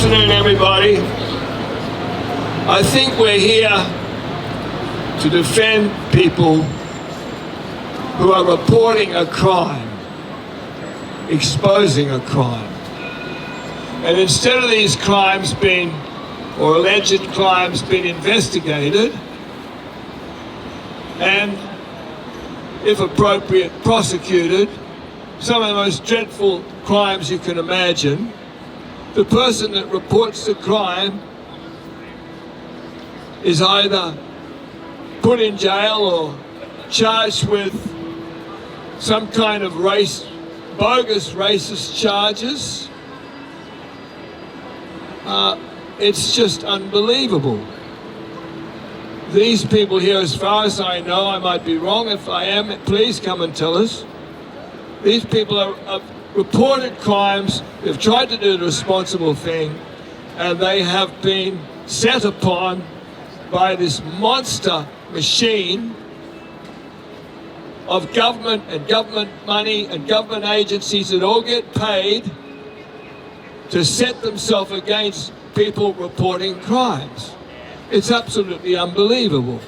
afternoon, everybody. I think we're here to defend people who are reporting a crime, exposing a crime. And instead of these crimes being, or alleged crimes being investigated, and if appropriate, prosecuted, some of the most dreadful crimes you can imagine, the person that reports the crime is either put in jail or charged with some kind of bogus racist charges. It's just unbelievable. These people here, as far as I know, I might be wrong. If I am, please come and tell us. These people have reported crimes, they've tried to do the responsible thing, and they have been set upon by this monster machine of government and government money and government agencies that all get paid to set themselves against people reporting crimes. It's absolutely unbelievable.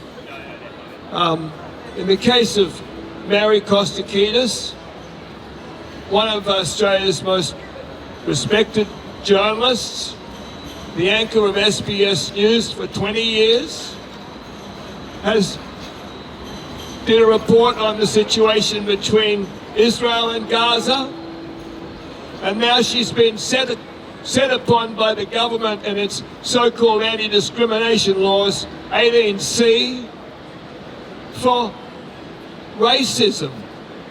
In the case of Mary Kostakidis, one of Australia's most respected journalists, the anchor of SBS News for 20 years, did a report on the situation between Israel and Gaza, and now she's been set upon by the government and its so-called anti-discrimination laws, 18C, for racism.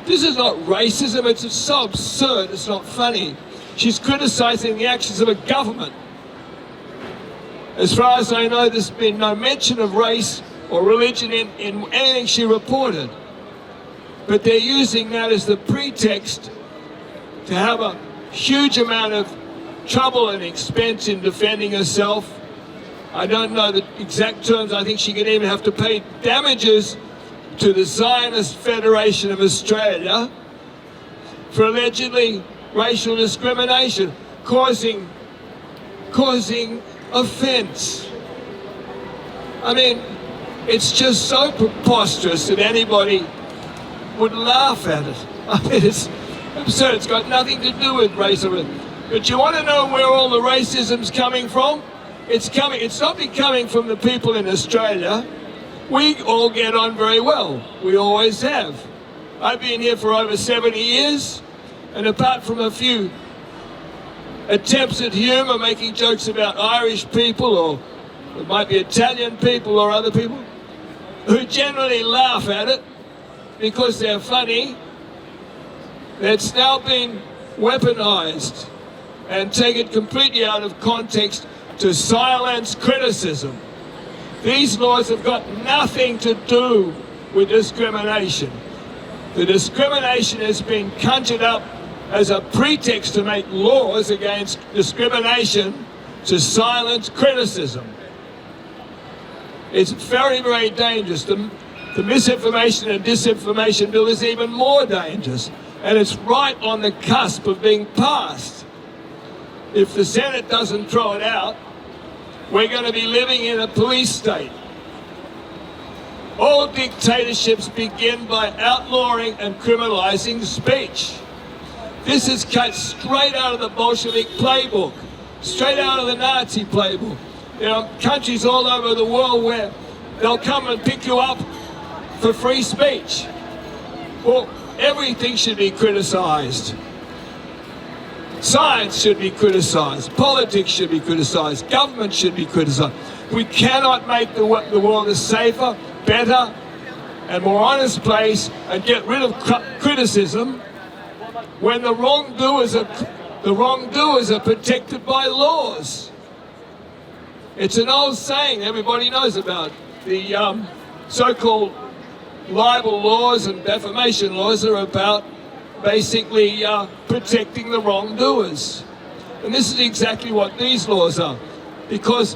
This is not racism, it's so absurd, it's not funny. She's criticising the actions of a government. As far as I know, there's been no mention of race or religion in anything she reported. But they're using that as the pretext to have a huge amount of trouble and expense in defending herself. I don't know the exact terms. I think she could even have to pay damages to the Zionist Federation of Australia for allegedly racial discrimination, causing offence. I mean, it's just so preposterous that anybody would laugh at it. I mean, it's absurd. It's got nothing to do with racism. But you want to know where all the racism's coming from? It's not coming from the people in Australia. We all get on very well. We always have. I've been here for over 70 years, and apart from a few attempts at humour, making jokes about Irish people, or it might be Italian people or other people, who generally laugh at it because they're funny, it's now been weaponised and taken completely out of context to silence criticism. These laws have got nothing to do with discrimination. The discrimination has been conjured up as a pretext to make laws against discrimination to silence criticism. It's very, very dangerous. The misinformation and disinformation bill is even more dangerous, and it's right on the cusp of being passed. If the Senate doesn't throw it out, we're going to be living in a police state. All dictatorships begin by outlawing and criminalizing speech. This is cut straight out of the Bolshevik playbook, straight out of the Nazi playbook. There are countries all over the world where they'll come and pick you up for free speech. Well, everything should be criticized. Science should be criticised, politics should be criticised, government should be criticised. We cannot make the world a safer, better and more honest place and get rid of criticism when the wrongdoers are protected by laws. It's an old saying everybody knows about. The so-called libel laws and defamation laws are about basically protecting the wrongdoers. And this is exactly what these laws are. Because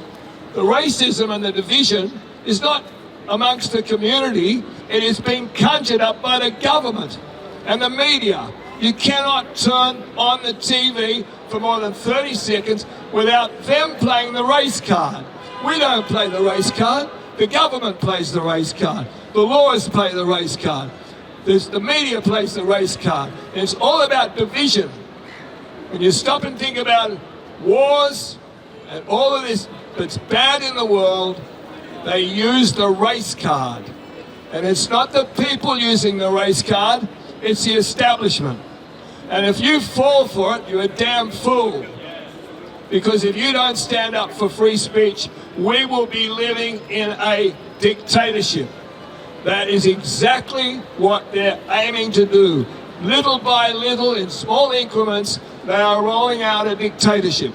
the racism and the division is not amongst the community, it is being conjured up by the government and the media You cannot turn on the TV for more than 30 seconds without them playing the race card. We don't play the race card. The government plays the race card. The lawyers play the race card. The media plays the race card. And it's all about division. When you stop and think about wars and all of this that's bad in the world, they use the race card. And it's not the people using the race card, it's the establishment. And if you fall for it, you're a damn fool. Because if you don't stand up for free speech, we will be living in a dictatorship. That is exactly what they're aiming to do. Little by little, in small increments, they are rolling out a dictatorship.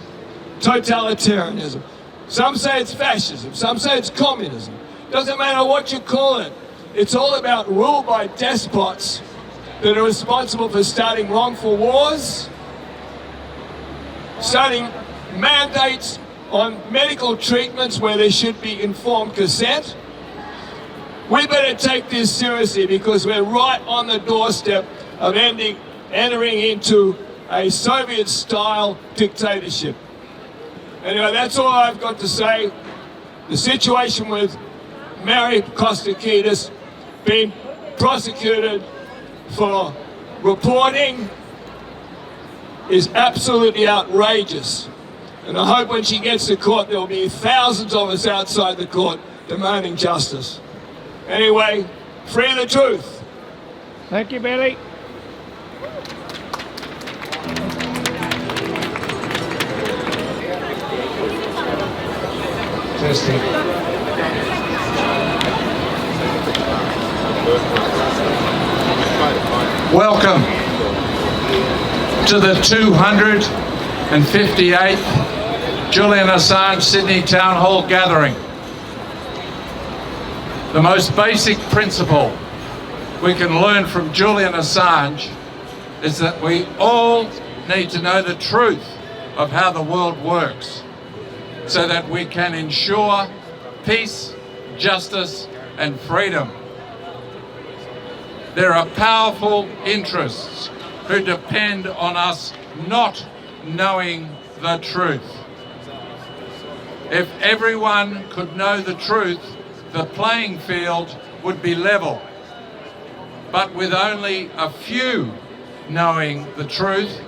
Totalitarianism. Some say it's fascism, some say it's communism. Doesn't matter what you call it. It's all about rule by despots that are responsible for starting wrongful wars, starting mandates on medical treatments where there should be informed consent. We better take this seriously because we're right on the doorstep of entering into a Soviet-style dictatorship. Anyway, that's all I've got to say. The situation with Mary Kostakidis being prosecuted for reporting is absolutely outrageous. And I hope when she gets to court, there will be thousands of us outside the court demanding justice. Anyway, free the truth. Thank you, Billy. Testing. Welcome to the 258th Julian Assange Sydney Town Hall gathering. The most basic principle we can learn from Julian Assange is that we all need to know the truth of how the world works so that we can ensure peace, justice, and freedom. There are powerful interests who depend on us not knowing the truth. If everyone could know the truth, the playing field would be level. But with only a few knowing the truth,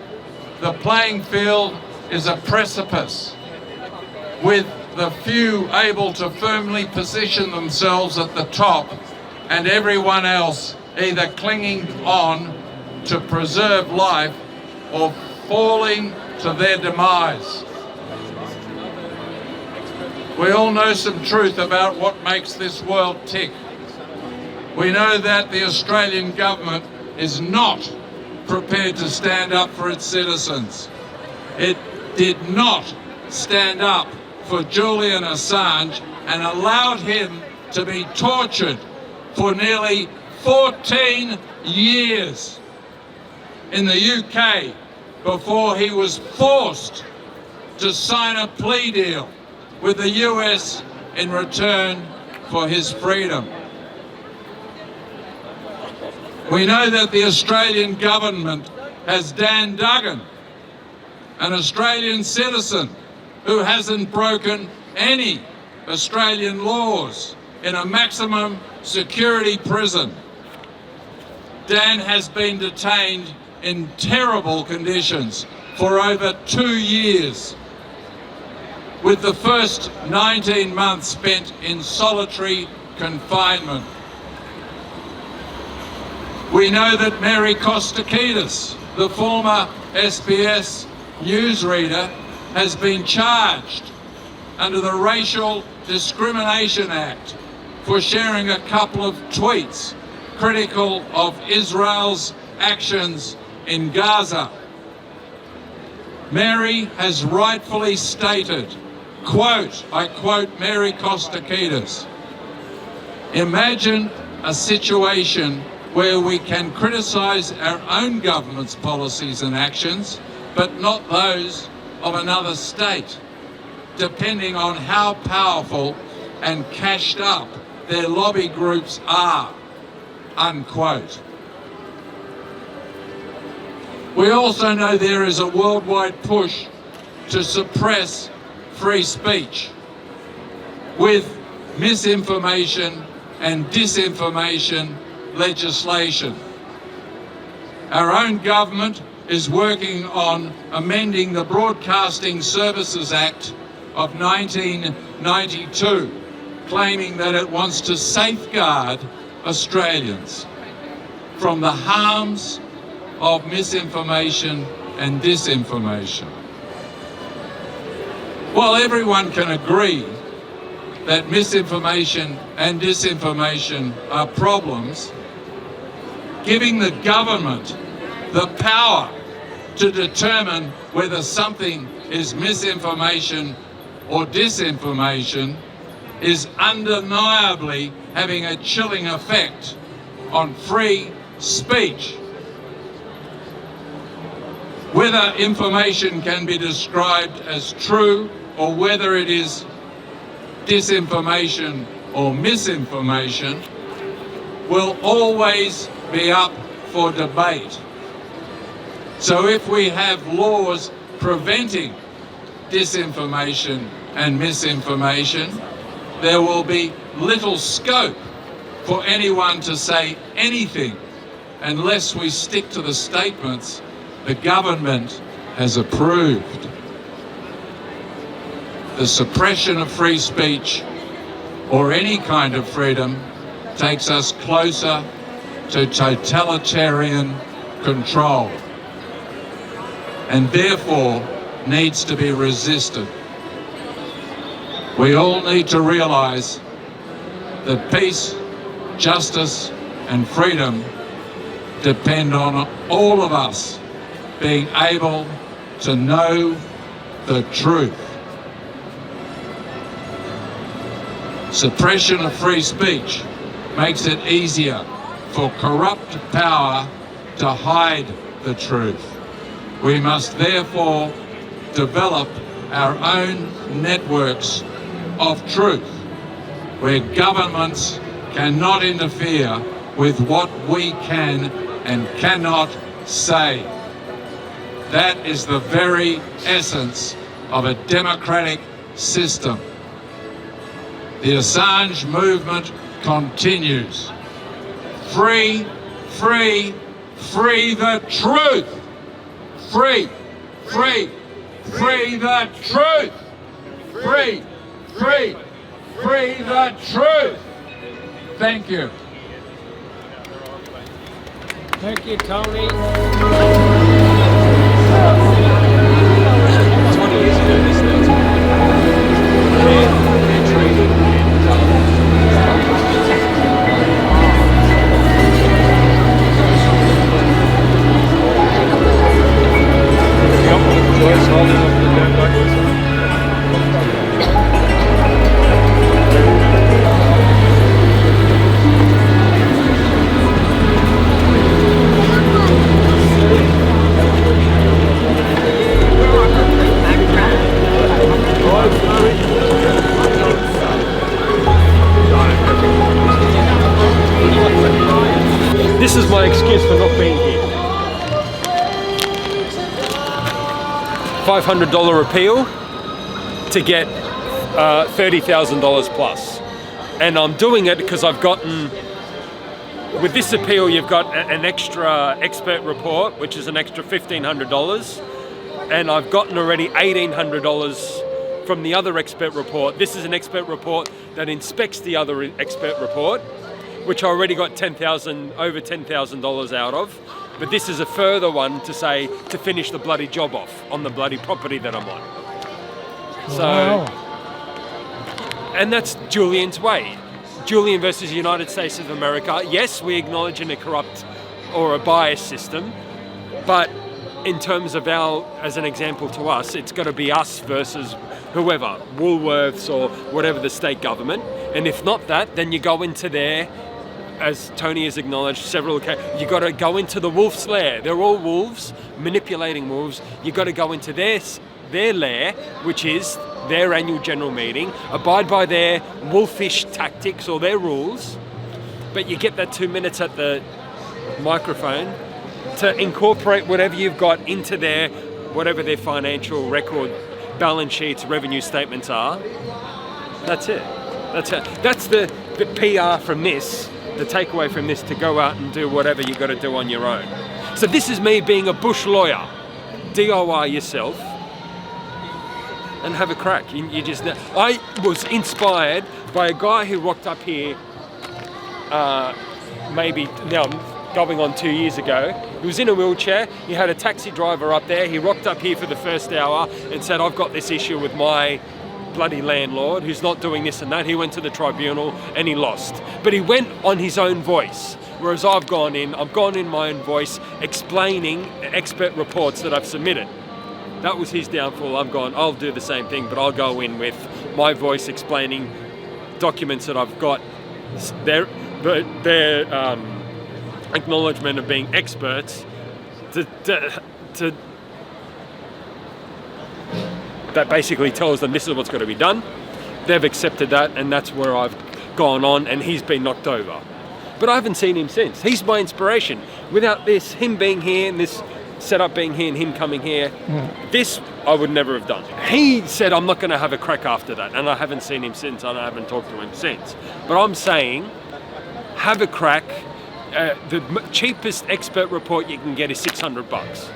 the playing field is a precipice, with the few able to firmly position themselves at the top and everyone else either clinging on to preserve life or falling to their demise. We all know some truth about what makes this world tick. We know that the Australian government is not prepared to stand up for its citizens. It did not stand up for Julian Assange and allowed him to be tortured for nearly 14 years in the UK before he was forced to sign a plea deal with the US in return for his freedom. We know that the Australian government has Dan Duggan, an Australian citizen who hasn't broken any Australian laws, in a maximum security prison. Dan has been detained in terrible conditions for over 2 years, with the first 19 months spent in solitary confinement. We know that Mary Kostakidis, the former SBS newsreader, has been charged under the Racial Discrimination Act for sharing a couple of tweets critical of Israel's actions in Gaza. Mary has rightfully stated, quote, I quote Mary Kostakidis, "Imagine a situation where we can criticise our own government's policies and actions, but not those of another state, depending on how powerful and cashed up their lobby groups are," unquote. We also know there is a worldwide push to suppress free speech with misinformation and disinformation legislation. Our own government is working on amending the Broadcasting Services Act of 1992, claiming that it wants to safeguard Australians from the harms of misinformation and disinformation. While everyone can agree that misinformation and disinformation are problems, giving the government the power to determine whether something is misinformation or disinformation is undeniably having a chilling effect on free speech. Whether information can be described as true or whether it is disinformation or misinformation will always be up for debate. So if we have laws preventing disinformation and misinformation, there will be little scope for anyone to say anything unless we stick to the statements the government has approved. The suppression of free speech or any kind of freedom takes us closer to totalitarian control and therefore needs to be resisted. We all need to realise that peace, justice and freedom depend on all of us being able to know the truth. Suppression of free speech makes it easier for corrupt power to hide the truth. We must therefore develop our own networks of truth, where governments cannot interfere with what we can and cannot say. That is the very essence of a democratic system. The Assange movement continues. Free, free, free the truth. Free, free, free the truth. Free, free, free the truth. Thank you. Thank you, Tony. This is my excuse for not being here. $500 appeal to get $30,000 plus. And I'm doing it because I've gotten, with this appeal you've got an extra expert report, which is an extra $1,500. And I've gotten already $1,800 from the other expert report. This is an expert report that inspects the other expert report, which I already got over $10,000 out of. But this is a further one to say, to finish the bloody job off on the bloody property that I'm on. So, Wow. and that's Julian's way. Julian versus the United States of America. Yes, we acknowledge in a corrupt or a biased system, but in terms of as an example to us, it's got to be us versus whoever, Woolworths or whatever the state government. And if not that, then you go into there, as Tony has acknowledged several occasions, you got to go into the wolf's lair. They're all wolves, manipulating wolves. You got to go into their lair, which is their annual general meeting, abide by their wolfish tactics or their rules. But you get that 2 minutes at the microphone to incorporate whatever you've got into whatever their financial record, balance sheets, revenue statements are. That's it. That's the PR from this, the takeaway from this, to go out and do whatever you got to do on your own. So this is me being a bush lawyer. DIY yourself and have a crack. You just. I was inspired by a guy who rocked up here maybe now going on 2 years ago. He was in a wheelchair. He had a taxi driver up there. He rocked up here for the first hour and said, I've got this issue with my bloody landlord who's not doing this and that. He went to the tribunal and he lost. But he went on his own voice. Whereas I've gone in my own voice, explaining expert reports that I've submitted. That was his downfall. I've gone, I'll do the same thing, but I'll go in with my voice explaining documents that I've got, their acknowledgement of being experts to that basically tells them this is what's got to be done. They've accepted that, and that's where I've gone on, and he's been knocked over. But I haven't seen him since. He's my inspiration. Without this, him being here and this setup being here and him coming here, this I would never have done. He said, I'm not going to have a crack after that, and I haven't seen him since, and I haven't talked to him since. But I'm saying, have a crack. The cheapest expert report you can get is $600.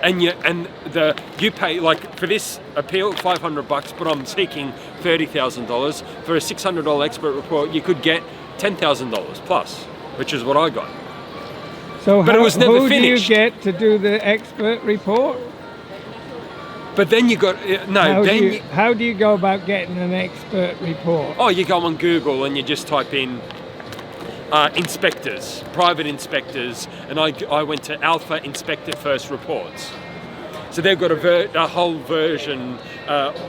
And you pay, like for this appeal, $500, but I'm seeking $30,000. For a $600 expert report, you could get $10,000 plus, which is what I got. So but it was never finished. Do you get to do the expert report? But then you got How do you go about getting an expert report? Oh, you go on Google and you just type in inspectors, private inspectors, and I went to Alpha Inspector First Reports. So they've got a whole version,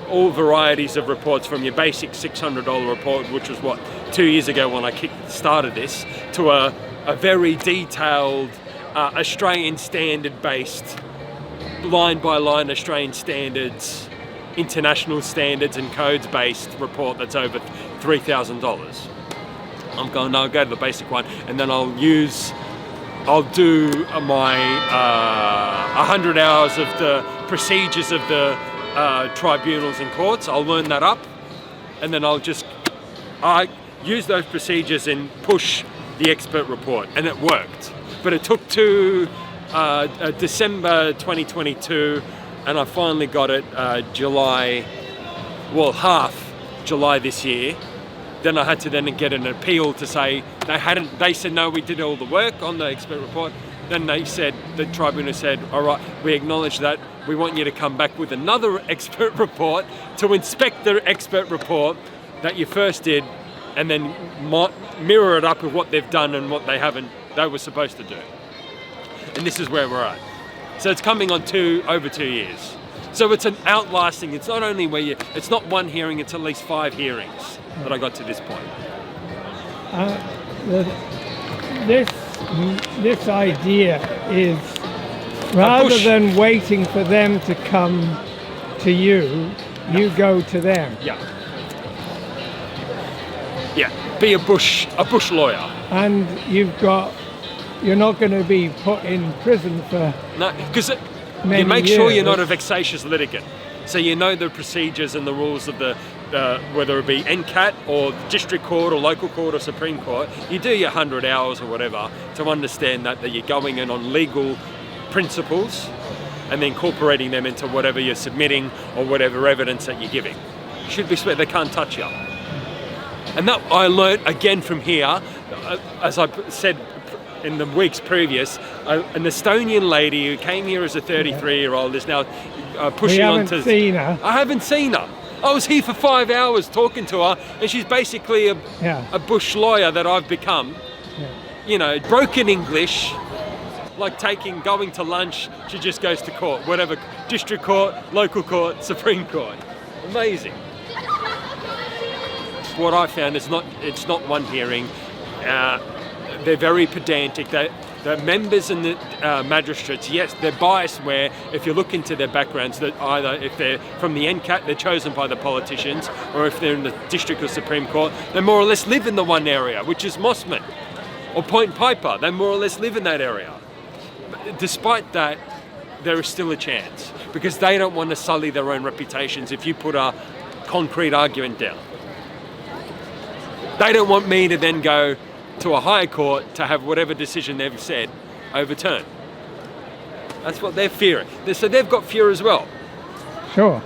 all varieties of reports, from your basic $600 report, which was 2 years ago when I started this, to a very detailed Australian standard based, line by line Australian standards, international standards and codes based report that's over $3,000. I'm going, no, I'll go to the basic one, and then I'll do my 100 hours of the procedures of the tribunals and courts. I'll learn that up, and then I'll use those procedures and push the expert report, and it worked. But it took to December 2022, and I finally got it half July this year. Then I had to get an appeal to say they said no, we did all the work on the expert report. Then the tribunal said, all right, we acknowledge that, we want you to come back with another expert report to inspect the expert report that you first did, and then mirror it up with what they've done and what they were supposed to do. And this is where we're at. So it's coming on over 2 years. So it's an outlasting. It's not only it's not one hearing, it's at least 5 hearings that I got to this point. This idea is, rather than waiting for them to come to you, you go to them. Yeah. Be a bush lawyer. And you're not going to be put in prison for because you make sure you're not a vexatious litigant. So you know the procedures and the rules of the whether it be NCAT or district court or local court or Supreme Court. You do your 100 hours or whatever to understand that you're going in on legal principles and then incorporating them into whatever you're submitting or whatever evidence that you're giving. Should be they can't touch you. And that I learned again from here, as I said in the weeks previous, an Estonian lady who came here as a 33-year-old is now pushing on to... seen her. I haven't seen her. I was here for 5 hours talking to her, and she's basically a bush lawyer that I've become. Yeah. You know, broken English, like going to lunch, she just goes to court, whatever, district court, local court, Supreme Court. Amazing. What I found is it's not one hearing. They're very pedantic. The members and the magistrates, yes, they're biased where if you look into their backgrounds, that either if they're from the NCAT, they're chosen by the politicians, or if they're in the district or Supreme Court, they more or less live in the one area, which is Mossman or Point Piper. They more or less live in that area. despite that, there is still a chance because they don't want to sully their own reputations if you put a concrete argument down. They don't want me to then go to a higher court to have whatever decision they've said overturned. That's what they're fearing. So they've got fear as well. Sure.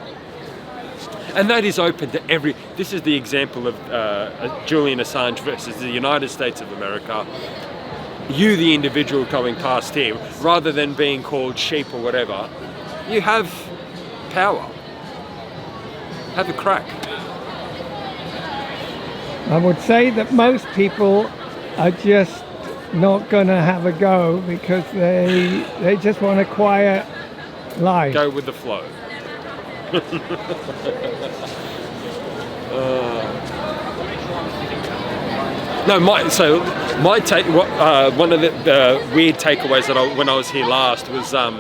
And that is open to every... This is the example of Julian Assange versus the United States of America. You, the individual going past here, rather than being called sheep or whatever, you have power. Have a crack. I would say that most people are just not going to have a go because they just want a quiet life. Go with the flow. My take. One of the weird takeaways that when I was here last was the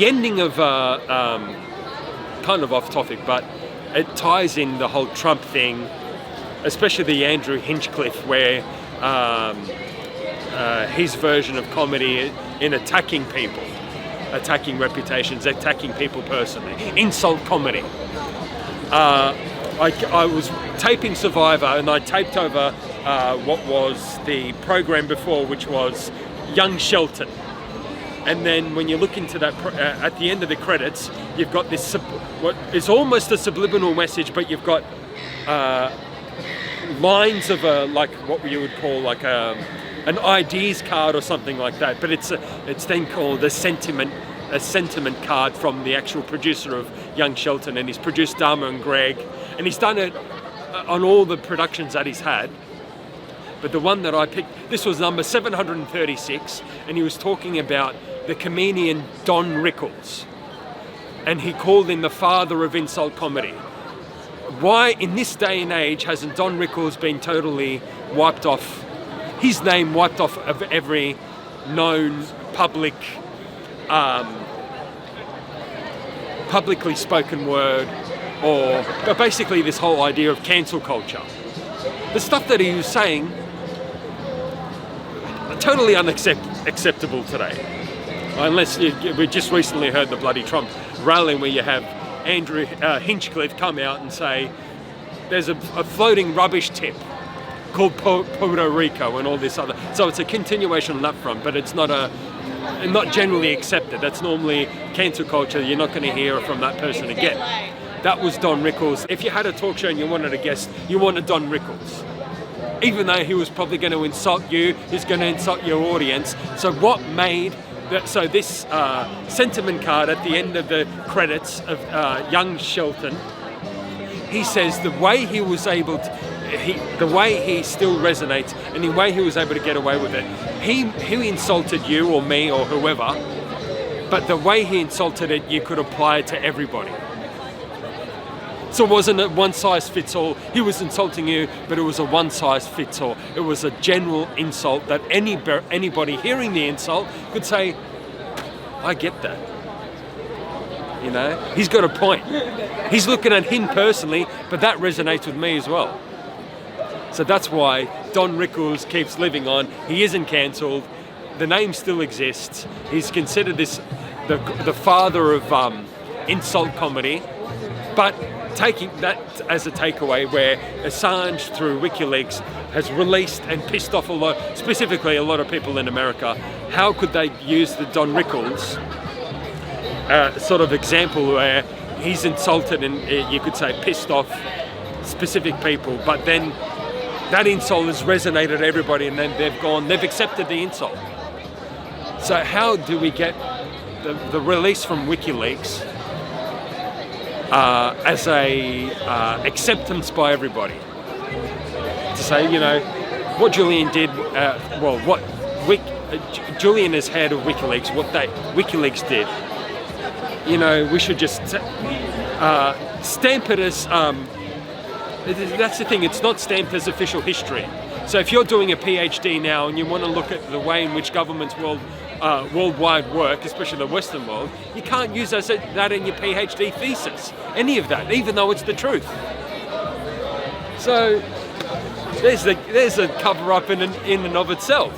ending of kind of off topic, but it ties in the whole Trump thing, especially the Andrew Hinchcliffe, where his version of comedy in attacking people, attacking reputations, attacking people personally, insult comedy. I was taping Survivor and I taped over what was the program before, which was Young Shelton. And then when you look into that, at the end of the credits, you've got this, what is almost a subliminal message, but you've got lines of like what you would call like an ideas card or something like that. But it's then called a sentiment card from the actual producer of Young Shelton, and he's produced Dharma and Greg, and he's done it on all the productions that he's had. But the one that I picked, this was number 736, and he was talking about the comedian Don Rickles, and he called him the father of insult comedy. Why in this day and age hasn't Don Rickles been totally wiped off, his name wiped off of every known public, publicly spoken word, but basically this whole idea of cancel culture. The stuff that he was saying, totally unacceptable today. Unless we just recently heard the bloody Trump rallying where you have Andrew Hinchcliffe come out and say there's a floating rubbish tip called Puerto Rico and all this other. So it's a continuation on that front, but it's not generally accepted. That's normally cancel culture. You're not going to hear from that person again. That was Don Rickles. If you had a talk show and you wanted a guest, you wanted Don Rickles. Even though he was probably going to insult you, he's going to insult your audience. So what made so this sentiment card at the end of the credits of Young Shelton, he says the way he was able to, the way he still resonates and the way he was able to get away with it, he insulted you or me or whoever, but the way he insulted it, you could apply it to everybody. So it wasn't a one-size-fits-all. He was insulting you, but it was a one-size-fits-all. It was a general insult that anybody hearing the insult could say, I get that. You know, he's got a point. He's looking at him personally, but that resonates with me as well. So that's why Don Rickles keeps living on. He isn't cancelled. The name still exists. He's considered the father of insult comedy, but taking that as a takeaway, where Assange through WikiLeaks has released and pissed off specifically a lot of people in America. How could they use the Don Rickles sort of example where he's insulted and you could say pissed off specific people, but then that insult has resonated everybody and then they've accepted the insult. So how do we get the release from WikiLeaks as a acceptance by everybody, to say, you know, what Julian did, Julian is head of WikiLeaks, what WikiLeaks did, you know, we should just stamp it as, that's the thing, it's not stamped as official history. So if you're doing a PhD now and you want to look at the way in which governments worldwide work, especially the Western world, you can't use that in your PhD thesis, any of that, even though it's the truth. So there's a cover-up in and of itself.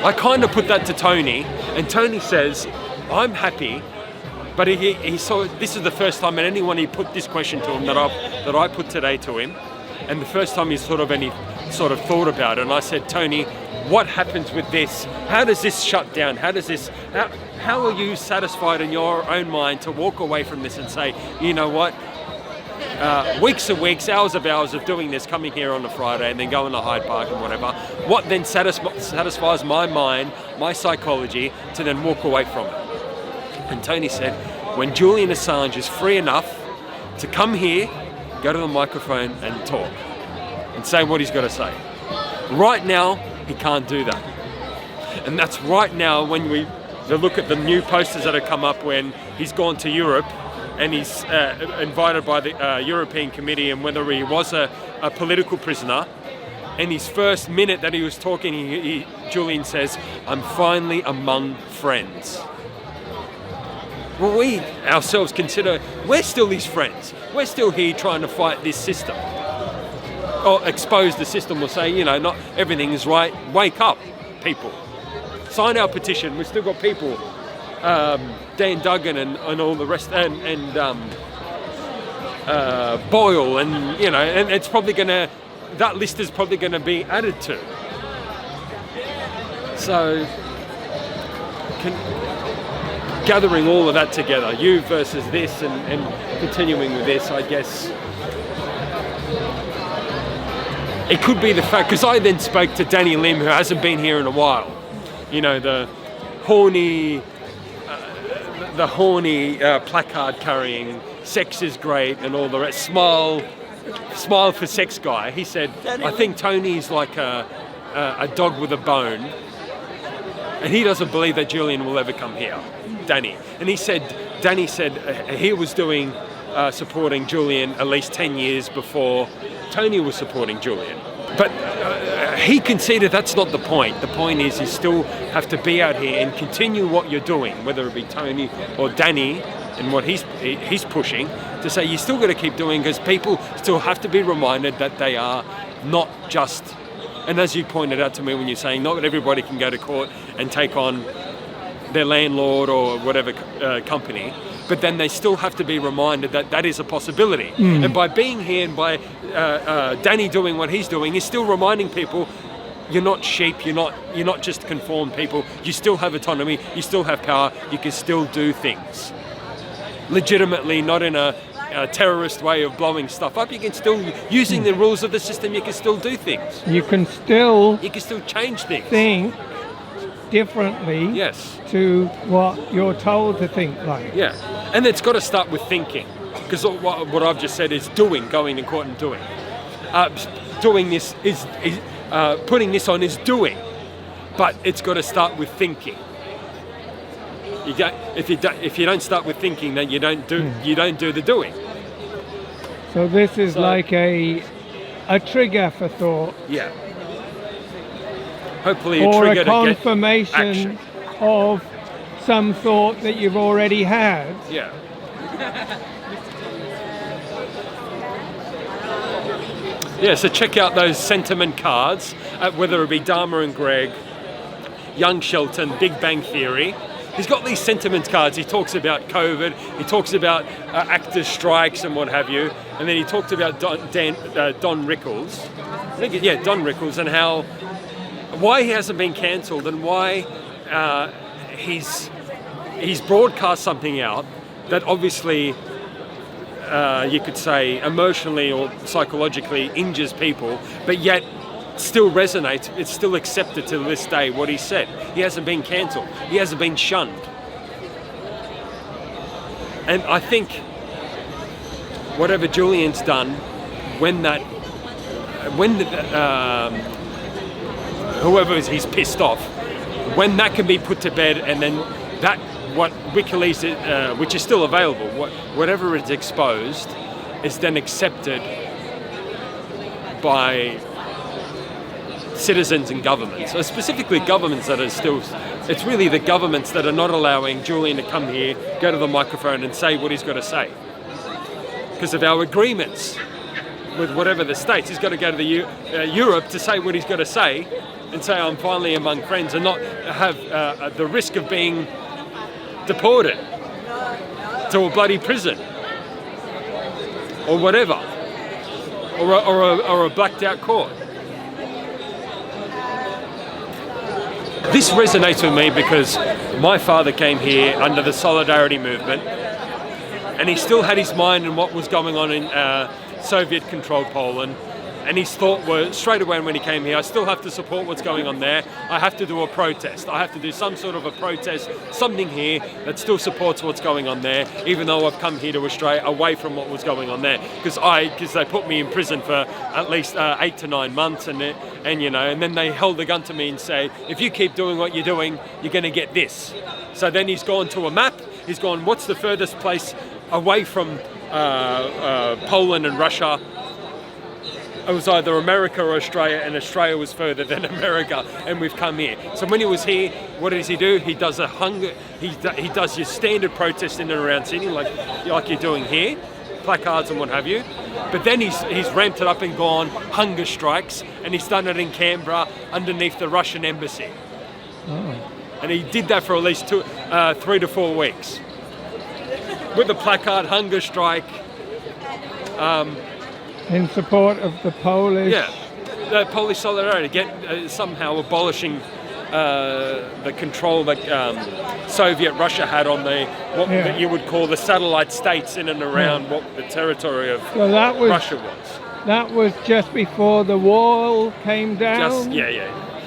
I kind of put that to Tony, and Tony says, I'm happy, but he saw this is the first time, and anyone he put this question to him that I put today to him, and the first time he's sort of thought about it. And I said, Tony, what happens with this? How does this shut down? How are you satisfied in your own mind to walk away from this and say, you know what? Weeks and weeks, hours of doing this, coming here on a Friday and then going to Hyde Park and whatever. What then satisfies my mind, my psychology, to then walk away from it? And Tony said, when Julian Assange is free enough to come here, go to the microphone and talk and say what he's got to say. Right now, he can't do that. And that's right now when we look at the new posters that have come up when he's gone to Europe and he's invited by the European Committee, and whether he was a political prisoner. And his first minute that he was talking, Julian says, I'm finally among friends. Well, we ourselves consider we're still his friends. We're still here trying to fight this system. Or expose the system, or say, you know, not everything is right. Wake up, people. Sign our petition. We've still got people. DUGGAN and all the rest, and Boyle, and you know, and it's probably that list is probably gonna be added to. So, gathering all of that together, you versus this, and continuing with this, I guess it could be the fact, because I then spoke to Danny Lim, who hasn't been here in a while. You know, the horny placard carrying, sex is great and all the rest, smile for sex guy. He said, I think Tony's like a dog with a bone, and he doesn't believe that Julian will ever come here, Danny. And Danny said he was supporting Julian at least 10 years before Tony was supporting Julian. But he conceded that's not the point. The point is you still have to be out here and continue what you're doing, whether it be Tony or Danny and what he's pushing, to say you still got to keep doing, because people still have to be reminded that they are not just, and as you pointed out to me when you're saying not everybody can go to court and take on their landlord or whatever company, but then they still have to be reminded that that is a possibility. And by being here and by Danny doing what he's doing, he's still reminding people you're not sheep, you're not just conformed people, you still have autonomy, you still have power, you can still do things. Legitimately, not in a terrorist way of blowing stuff up, you can still, using the rules of the system, you can still do things. You can still change things. Think differently, yes, to what you're told to think like. Yeah, and it's got to start with thinking, because what I've just said is doing, going to court and doing. Doing this is putting this on is doing, but it's got to start with thinking. If you don't start with thinking, then you don't do the doing. So this is like a trigger for thought. Yeah. Hopefully, or trigger a confirmation to get action. Of some thought that you've already had. Yeah. Yeah, so check out those sentiment cards, whether it be Dharma and Greg, Young Shelton, Big Bang Theory. He's got these sentiment cards. He talks about COVID, he talks about actors' strikes and what have you, and then he talked about Don Rickles. Don Rickles, and why he hasn't been cancelled, and why he's broadcast something out that obviously you could say emotionally or psychologically injures people, but yet still resonates, it's still accepted to this day what he said. He hasn't been cancelled, he hasn't been shunned. And I think whatever Julian's done, whoever he's pissed off, when that can be put to bed, and then that what WikiLeaks, which is still available, whatever is exposed, is then accepted by citizens and governments, so specifically governments that are still, it's really the governments that are not allowing Julian to come here, go to the microphone and say what he's got to say because of our agreements. with whatever the states. He's got to go to the Europe to say what he's got to say, and say I'm finally among friends, and not have the risk of being deported to a bloody prison or whatever, or a blacked out court. This resonates with me because my father came here under the Solidarity movement, and he still had his mind on what was going on in Soviet-controlled Poland. And his thought was, straight away when he came here, I still have to support what's going on there. I have to do a protest. I have to do some sort of a protest, something here that still supports what's going on there, even though I've come here to Australia away from what was going on there. Because they put me in prison for at least 8 to 9 months, and then they held a gun to me and say, if you keep doing what you're doing, you're going to get this. So then he's gone to a map. He's gone, what's the furthest place away from Poland and Russia? It was either America or Australia, and Australia was further than America, and we've come here. So when he was here, what does he do? He does he does your standard protest in and around Sydney, like you're doing here, placards and what have you. But then he's ramped it up and gone hunger strikes, and he's done it in Canberra underneath the Russian embassy. Oh. And he did that for at least 3 to 4 weeks with the placard hunger strike. In support of the Polish... Yeah, the Polish solidarity, somehow abolishing the control that Soviet Russia had on what you would call the satellite states in and around what the territory of Russia was. That was just before the wall came down?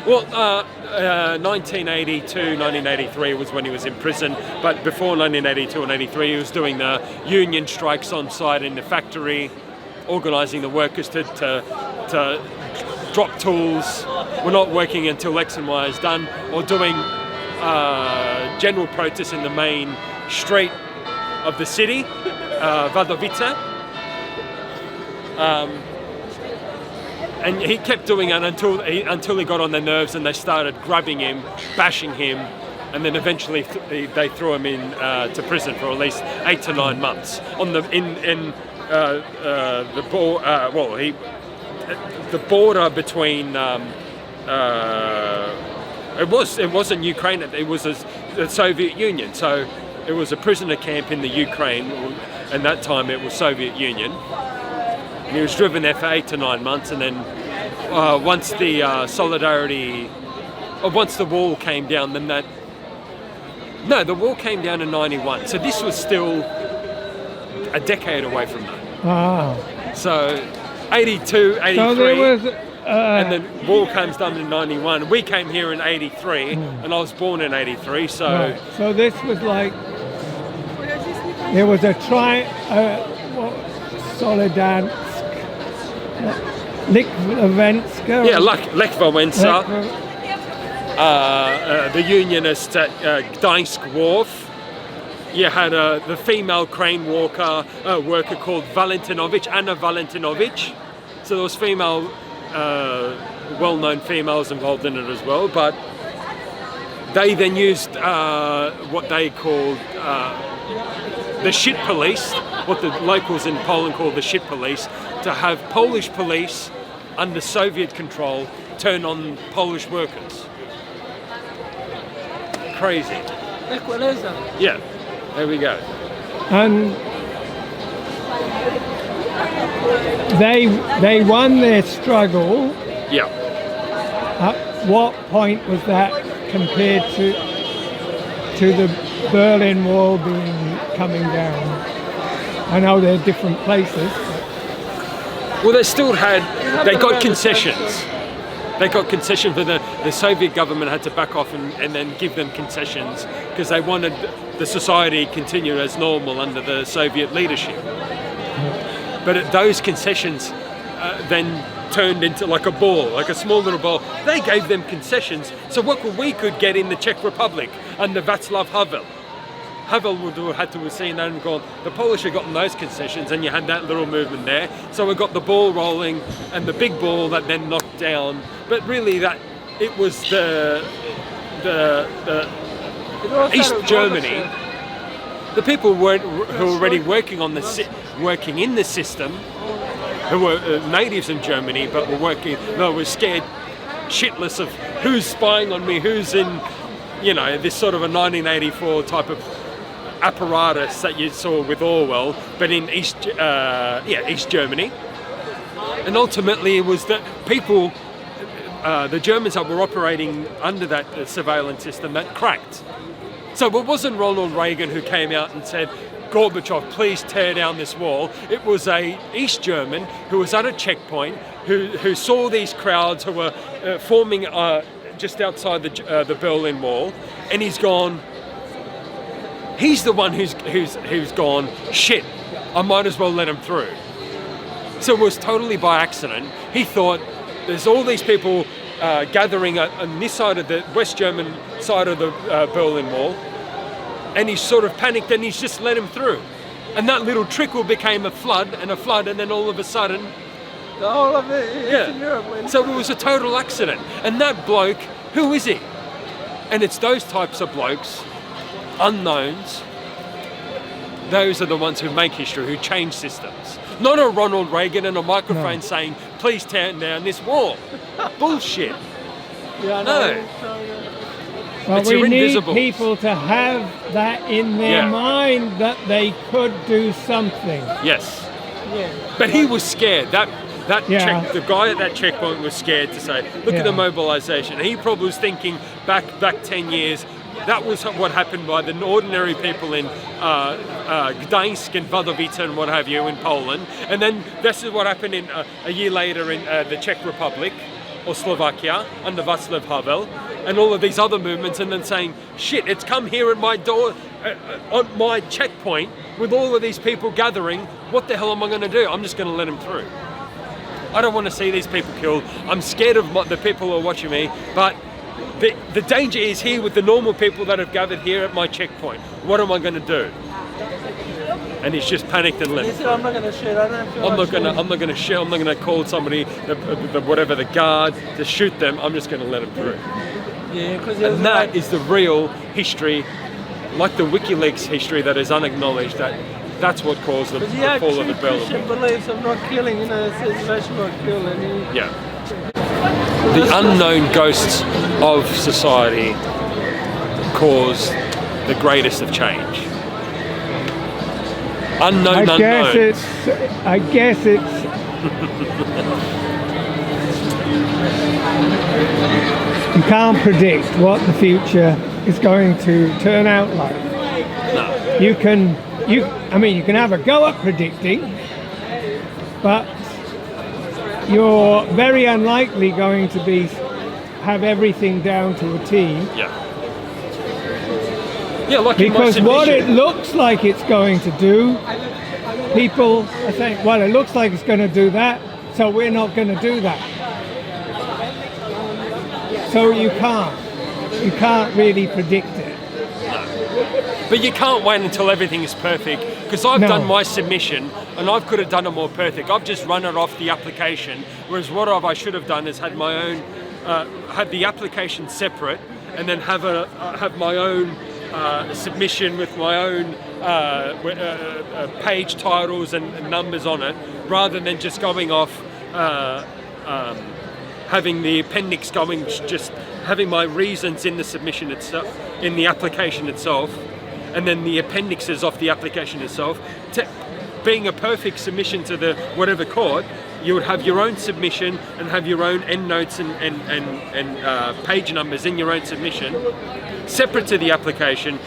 Well, 1982, 1983 was when he was in prison, but before 1982 and 83 he was doing the union strikes on site in the factory, organising the workers to drop tools. We're not working until X and Y is done, or doing general protests in the main street of the city, Wadowice. And he kept doing it until he got on their nerves, and they started grabbing him, bashing him, and then eventually they threw him in to prison for at least 8 to 9 months on the the border between it wasn't Ukraine, it was the Soviet Union, so it was a prisoner camp in the Ukraine, and that time it was Soviet Union. And he was driven there for 8 to 9 months, and then once the once the wall came down, then the wall came down in 91, so this was still a decade away from that. Ah. So 82, 83, so there was, and the wall comes down in 91. We came here in 83, and I was born in 83, so... Right. So this was like, there was a Solidarność, Leafleting. Yeah, Lech Wałęsa, the Unionists at Gdańsk Wharf. You had the female crane worker called Anna Valentinowicz. So there was female, well-known females involved in it as well. But they then used what they called the shit police, what the locals in Poland called the shit police, to have Polish police under Soviet control turn on Polish workers. Crazy. Yeah. There we go. And they won their struggle. Yeah. At what point was that compared to the Berlin Wall coming down? I know they're different places. Well, they got concessions. They got concessions, but the Soviet government had to back off and then give them concessions because they wanted the society to continue as normal under the Soviet leadership. But those concessions then turned into like a ball, like a small little ball. They gave them concessions, so what we could get in the Czech Republic under Václav Havel. Havel would had to have seen that and gone, the Polish had gotten those concessions, and you had that little movement there. So we got the ball rolling, and the big ball that then knocked down. But really, it was the East Germany. The people who were already working in the system who were natives in Germany, but were scared shitless of who's spying on me, who's in, this sort of a 1984 type of apparatus that you saw with Orwell, but in East Germany. And ultimately, it was that people, the Germans that were operating under that surveillance system, that cracked. So it wasn't Ronald Reagan who came out and said, Gorbachev, please tear down this wall. It was a East German who was at a checkpoint, who saw these crowds who were forming just outside the Berlin Wall, and he's gone. He's the one who's gone. Shit, I might as well let him through. So it was totally by accident. He thought there's all these people gathering on this side of the West German side of the Berlin Wall, and he sort of panicked and he's just let him through. And that little trickle became a flood, and then all of a sudden, the whole of Eastern Europe went. So it was a total accident. And that bloke, who is he? And it's those types of blokes, unknowns, those are the ones who make history, who change systems. Not a Ronald Reagan and a microphone saying, please tear down this wall. Bullshit. Yeah, no. Well, It's we your need invisibles. people to have that in their mind that they could do something. Yes. Yeah. But he was scared. The guy at that checkpoint was scared to say, look at the mobilisation. He probably was thinking back 10 years, that was what happened by the ordinary people in Gdańsk and Wadowice and what have you in Poland. And then this is what happened in a year later in the Czech Republic or Slovakia under Václav Havel and all of these other movements, and then saying, shit, it's come here at my door, on my checkpoint with all of these people gathering. What the hell am I going to do? I'm just going to let them through. I don't want to see these people killed. I'm scared of the people who are watching me, but the danger is here with the normal people that have gathered here at my checkpoint. What am I going to do? And he's just panicked and left. He said, I'm not going to shoot. I don't feel I'm not going to shoot. I'm not going to call somebody, the guard, to shoot them. I'm just going to let them through. Yeah, because and that is the real history, like the WikiLeaks history that is unacknowledged. That's what caused the fall of the Berlin Wall. Christian beliefs of not killing, it says they should not kill any. Yeah. The unknown ghosts of society cause the greatest of change. I guess it's you can't predict what the future is going to turn out like. No. You can have a go at predicting, but you're very unlikely going to have everything down to a T. Yeah. Yeah, like because what it looks like it's going to do, people are saying, well, it looks like it's going to do that, so we're not going to do that. So you can't really predict it. No. But you can't wait until everything is perfect, because I've done my submission and I could have done it more perfect. I've just run it off the application, whereas what I should have done is had my own, had the application separate, and then have my own submission with my own page titles and numbers on it, rather than just going off having the appendix going, just having my reasons in the submission itself, in the application itself, and then the appendixes off the application itself. Being a perfect submission to the whatever court, you would have your own submission and have your own endnotes and page numbers in your own submission, separate to the application,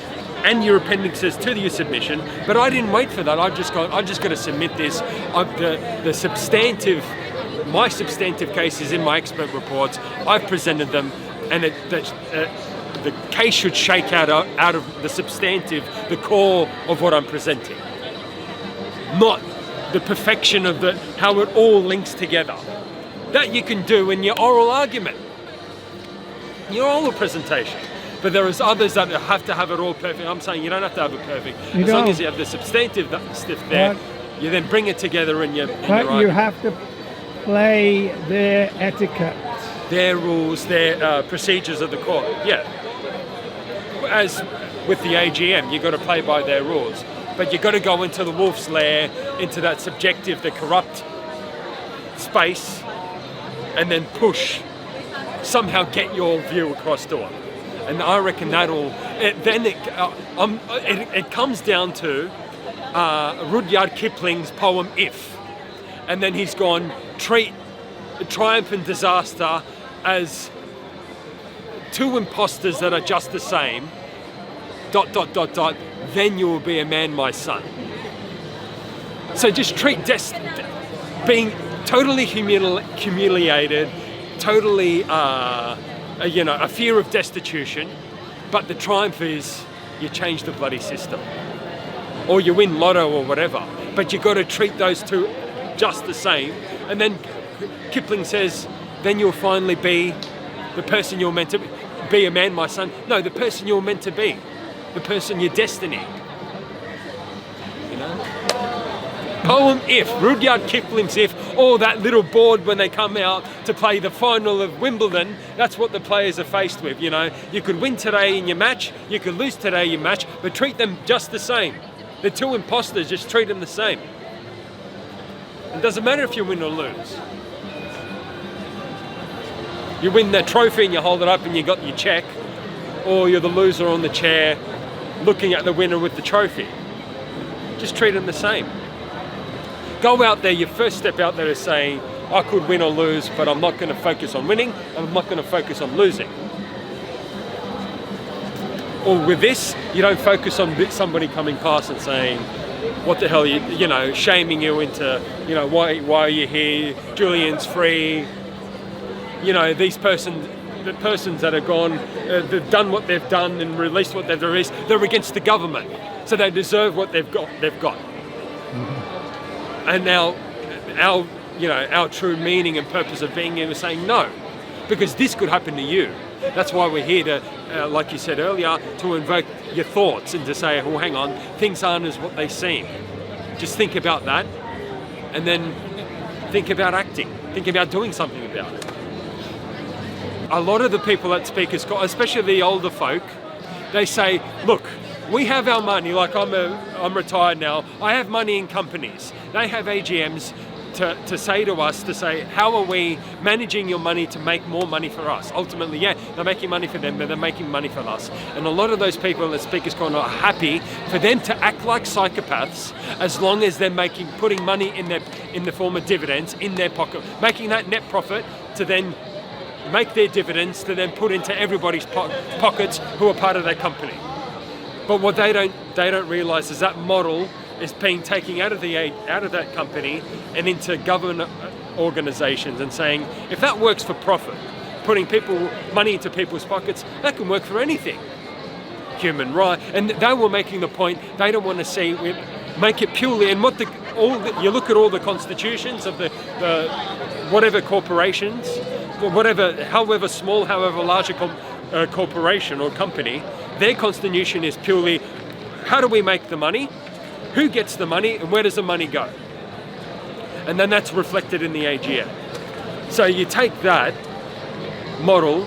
and your appendixes to your submission. But I didn't wait for that. I just got to submit this. My substantive cases in my expert reports, I've presented them, and the case should shake out of the substantive, the core of what I'm presenting, not the perfection of how it all links together. That you can do in your oral argument, your oral presentation. But there is others that have to have it all perfect. I'm saying you don't have to have it perfect. As long as you have the substantive stuff there, you then bring it together in your argument. You have to play their etiquette. Their rules, their procedures of the court. Yeah. As with the AGM, you've got to play by their rules. But you've got to go into the wolf's lair, into that subjective, the corrupt space and then push, somehow get your view across to them. And I reckon it comes down to Rudyard Kipling's poem If. And then he's gone, treat triumph and disaster as two imposters that are just the same, ... then you will be a man, my son. So just treat being totally humiliated, totally, a fear of destitution, but the triumph is you change the bloody system. Or you win lotto or whatever, but you've got to treat those two just the same. And then Kipling says, then you'll finally be the person you're meant to be, a man, my son. No, the person you're meant to be, the person, your destiny. You know? Poem If, Rudyard Kipling's If, or that little board when they come out to play the final of Wimbledon, that's what the players are faced with, you know. You could win today in your match, you could lose today in your match, but treat them just the same. The two imposters, just treat them the same. It doesn't matter if you win or lose. You win that trophy and you hold it up and you got your check, or you're the loser on the chair looking at the winner with the trophy. Just treat them the same. Go out there, your first step out there is saying, I could win or lose, but I'm not going to focus on winning, I'm not going to focus on losing. Or with this, you don't focus on somebody coming past and saying, what the hell, you know, shaming you into, you know, why are you here? Julian's free. You know, the persons that are gone, they've done what they've done and released what they've released. They're against the government, so they deserve what they've got. Mm-hmm. And now, our true meaning and purpose of being here is saying no, because this could happen to you. That's why we're here to, like you said earlier, to invoke your thoughts and to say, oh, hang on, things aren't as what they seem. Just think about that, and then think about acting. Think about doing something about it. A lot of the people at Speakers Corner, especially the older folk, they say, look, we have our money, like I'm retired now, I have money in companies. They have AGMs to say to us, how are we managing your money to make more money for us? Ultimately, yeah, they're making money for them, but they're making money for us. And a lot of those people at Speakers Corner are happy for them to act like psychopaths as long as they're putting money in the form of dividends in their pocket, making that net profit to then make their dividends to then put into everybody's pockets who are part of their company. But what they don't realise is that model is being taken out of that company and into government organisations, and saying, if that works for profit, putting money into people's pockets, that can work for anything. Human right, and they were making the point they don't want to see make it purely. And you look at all the constitutions of the whatever corporations, however small, however large a corporation or company, their constitution is purely, how do we make the money? Who gets the money and where does the money go? And then that's reflected in the AGM. So you take that model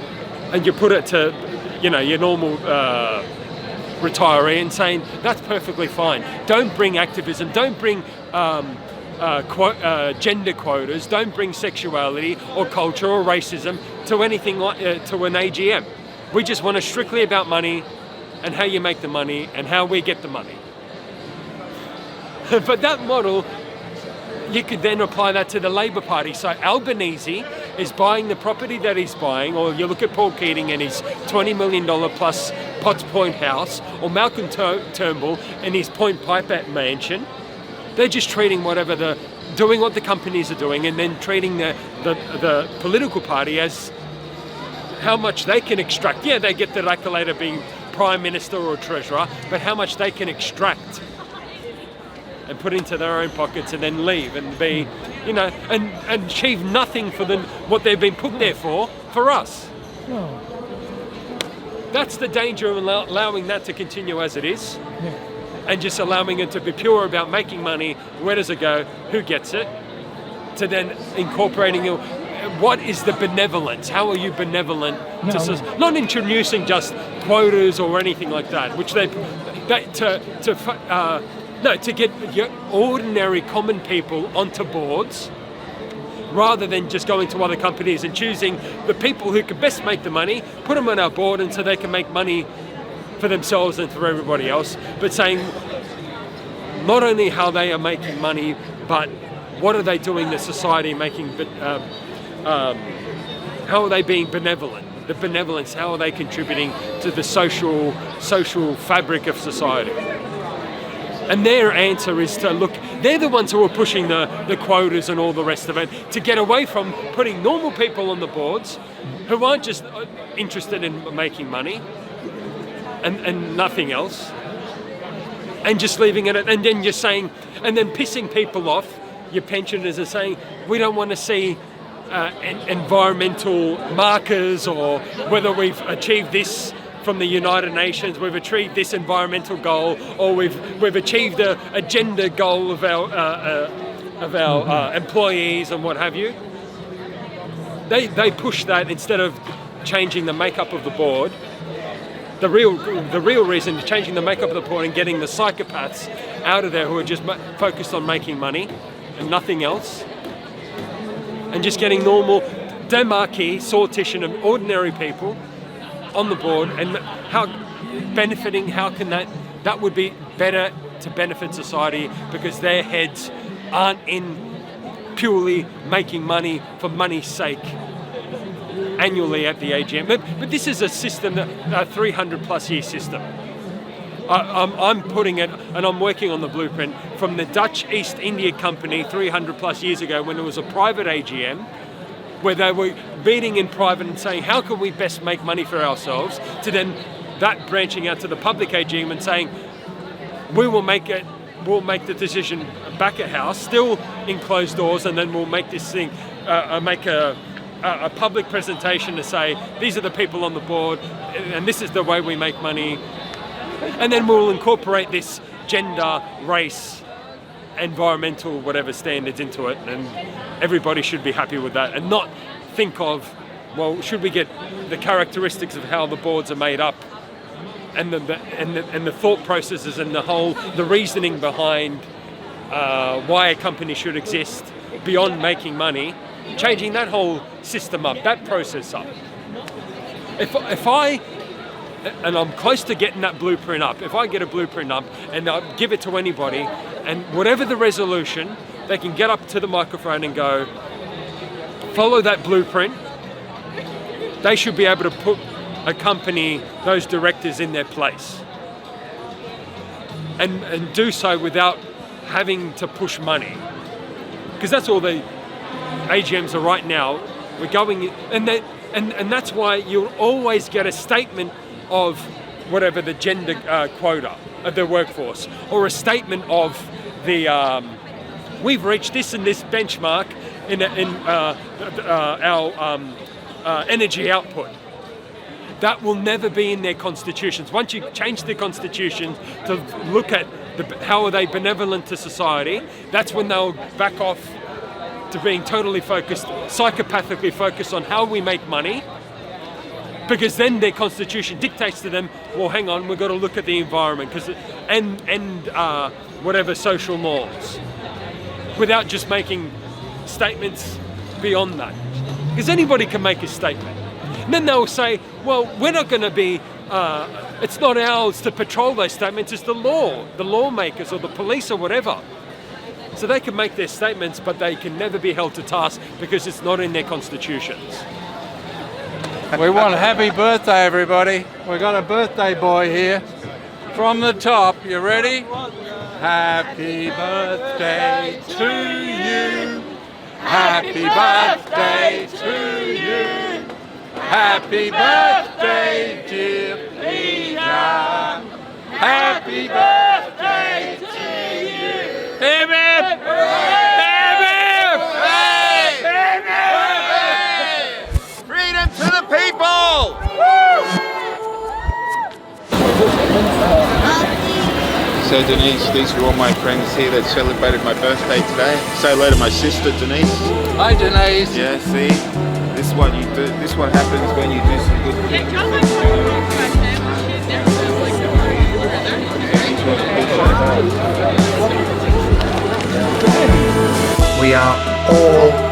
and you put it to, your normal retiree and saying, that's perfectly fine. Don't bring activism, don't bring gender quotas, don't bring sexuality or culture or racism to anything like to an AGM. We just want it strictly about money and how you make the money and how we get the money. But that model, you could then apply that to the Labor Party. So Albanese is buying the property that he's buying, or you look at Paul Keating and his $20 million plus Potts Point house, or Malcolm Turnbull and his Point Piper mansion. They're just treating doing what the companies are doing, and then treating the political party as how much they can extract. Yeah, they get the accolade of being Prime Minister or Treasurer, but how much they can extract and put into their own pockets and then leave and be, and achieve nothing for them, what they've been put there for us. No. That's the danger of allowing that to continue as it is. Yeah. And just allowing it to be pure about making money, where does it go, who gets it, to then incorporating what is the benevolence? How are you benevolent to not introducing just quotas or anything like that, which to get your ordinary common people onto boards rather than just going to other companies and choosing the people who can best make the money, put them on our board, and so they can make money for themselves and for everybody else, but saying not only how they are making money, but what are they doing to society, how are they being benevolent? The benevolence, how are they contributing to the social fabric of society? And their answer is to look, they're the ones who are pushing the quotas and all the rest of it, to get away from putting normal people on the boards who aren't just interested in making money and nothing else, and just leaving it, and then just saying, and then pissing people off, your pensioners are saying, we don't want to see environmental markers, or whether we've achieved this from the United Nations, we've achieved this environmental goal, or we've achieved a gender goal of our employees and what have you. They push that instead of changing the makeup of the board. The real reason is changing the makeup of the board and getting the psychopaths out of there who are just focused on making money and nothing else, and just getting normal demarquee, sortition of ordinary people on the board, and how can that would be better to benefit society, because their heads aren't in purely making money for money's sake annually at the AGM. But this is a system, a 300 plus year system. I'm putting it, and I'm working on the blueprint from the Dutch East India Company 300 plus years ago, when it was a private AGM, where they were meeting in private and saying, how can we best make money for ourselves, to then that branching out to the public AGM and saying, we'll make the decision back at house, still in closed doors, and then we'll make this thing, make a public presentation to say, these are the people on the board, and this is the way we make money. And then we'll incorporate this gender, race, environmental, whatever standards into it, and everybody should be happy with that, and not think of, well, should we get the characteristics of how the boards are made up, and the thought processes and the reasoning behind why a company should exist beyond making money, changing that whole system up, that process up. If I, and I'm close to getting that blueprint up, if I get a blueprint up and I give it to anybody, and whatever the resolution, they can get up to the microphone and go, follow that blueprint, they should be able to put a company, those directors in their place, and do so without having to push money, because that's all the AGMs are right now. We're going, and that's why you'll always get a statement of whatever the gender quota of the workforce, or a statement of the we've reached this and this benchmark in our energy output. That will never be in their constitutions. Once you change the constitution to look at how are they benevolent to society, that's when they'll back off to being totally focused, psychopathically focused on how we make money, because then their constitution dictates to them, well, hang on, we've got to look at the environment and whatever social norms, without just making statements beyond that. Because anybody can make a statement. And then they'll say, well, we're not going to be, it's not ours to patrol those statements, it's the lawmakers or the police or whatever. So they can make their statements, but they can never be held to task because it's not in their constitutions. We want happy birthday, everybody. We've got a birthday boy here. From the top, you ready? Happy birthday to you. Happy birthday to you. Happy birthday, dear Peter. Happy birthday to you. Hip hip! Hip hip! Hip hip! Freedom to the people! So Denise, these are all my friends here that celebrated my birthday today. Say hello to my sister Denise. Hi Denise. Yeah, see? This is what you do. This is what happens when you do some good things. We are all